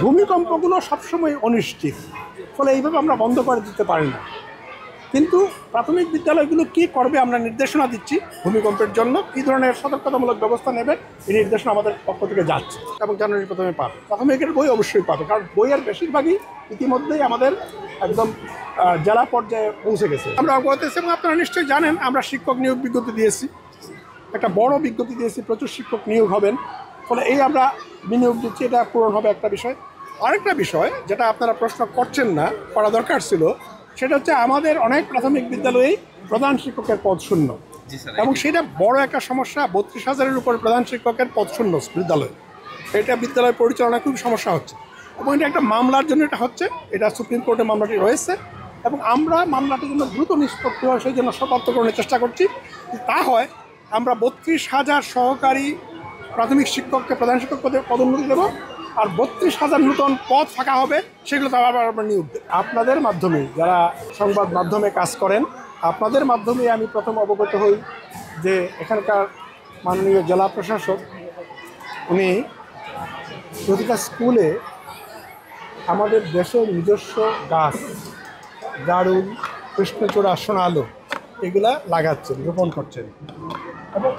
ভূমিকম্পগুলো সবসময় অনিশ্চিত, ফলে এইভাবে আমরা বন্ধ করে দিতে পারি না। কিন্তু প্রাথমিক বিদ্যালয়গুলো কী করবে আমরা নির্দেশনা দিচ্ছি, ভূমিকম্পের জন্য কী ধরনের সতর্কতামূলক ব্যবস্থা নেবে এই নির্দেশনা আমাদের পক্ষ থেকে যাচ্ছে এবং জানুয়ারি প্রথমে পাবে। প্রাথমিকের বই অবশ্যই পাবে, কারণ বইয়ের বেশিরভাগই ইতিমধ্যেই আমাদের একদম জেলা পর্যায়ে পৌঁছে গেছে। আমরা অবগত আছি এবং আপনারা নিশ্চয়ই জানেন আমরা শিক্ষক নিয়োগ বিজ্ঞপ্তি দিয়েছি, একটা বড় বিজ্ঞপ্তি দিয়েছি, প্রচুর শিক্ষক নিয়োগ হবেন। ফলে এই আমরা বিনিয়োগ দিচ্ছি, এটা পূরণ হবে একটা বিষয়। আরেকটা বিষয় যেটা আপনারা প্রশ্ন করছেন না, করা দরকার ছিল, সেটা হচ্ছে আমাদের অনেক প্রাথমিক বিদ্যালয়েই প্রধান শিক্ষকের পদ শূন্য, এবং সেটা বড় একটা সমস্যা। 32,000-এর উপর প্রধান শিক্ষকের পদ শূন্য বিদ্যালয়ে, এটা বিদ্যালয় পরিচালনায় খুব সমস্যা হচ্ছে এবং এটা একটা মামলার জন্য এটা হচ্ছে, এটা সুপ্রিম কোর্টে মামলাটি রয়েছে এবং আমরা মামলাটির জন্য দ্রুত নিষ্পত্তি হয় সেই জন্য সতর্ককরণের চেষ্টা করছি। তা হয় আমরা 32,000 সহকারী প্রাথমিক শিক্ষককে প্রধান শিক্ষক পদে পদোন্নতি দেবো, আর 32,000 নতুন পদ ফাঁকা হবে, সেগুলো তো আবার আমরা নিয়োগ দেব। আপনাদের মাধ্যমে যারা সংবাদ মাধ্যমে কাজ করেন, আপনাদের মাধ্যমে আমি প্রথম অবগত হই যে এখানকার মাননীয় জেলা প্রশাসক উনি প্রতিটা স্কুলে আমাদের দেশের নিজস্ব গাছ, জারুল, কৃষ্ণচূড়া, সোনালো এগুলা লাগাচ্ছেন, রোপণ করছেন, এবং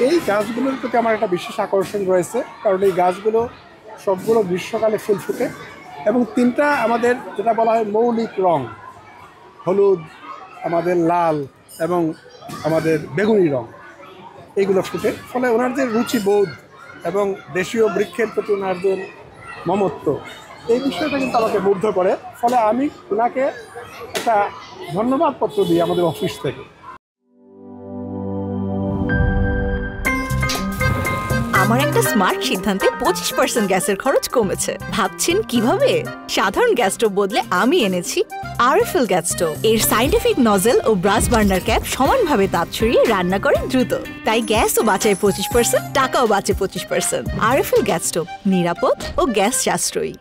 এই গাছগুলোর প্রতি আমার একটা বিশেষ আকর্ষণ রয়েছে, কারণ এই গাছগুলো সবগুলো গ্রীষ্মকালে ফুল ফুটে এবং তিনটা আমাদের যেটা বলা হয় মৌলিক রং, হলুদ, আমাদের লাল এবং আমাদের বেগুনি রং, এইগুলো ফুটে। ফলে ওনার যে রুচিবোধ এবং দেশীয় বৃক্ষের প্রতি ওনার যে মমত্ব, এই বিষয়টা কিন্তু আমাকে মুগ্ধ করে। ফলে আমি ওনাকে একটা ধন্যবাদ পত্র দিই আমাদের অফিস থেকে। আমার একটা স্মার্ট সিদ্ধান্তে 25% গ্যাসের খরচ কমেছে। ভাবছেন কিভাবে? সাধারণ গ্যাস স্টোভ বদলে আমি এনেছি আরএফএল গ্যাস স্টোভ। এর সাইন্টিফিক নজল ও ব্রাস বার্নার ক্যাপ সমানভাবে তাপ ছড়িয়ে রান্না করে দ্রুত, তাই গ্যাসও বাঁচায় 25%, টাকাও বাঁচে 25%। আরএফএল গ্যাস স্টোভ নিরাপদ ও গ্যাস সাশ্রয়ী।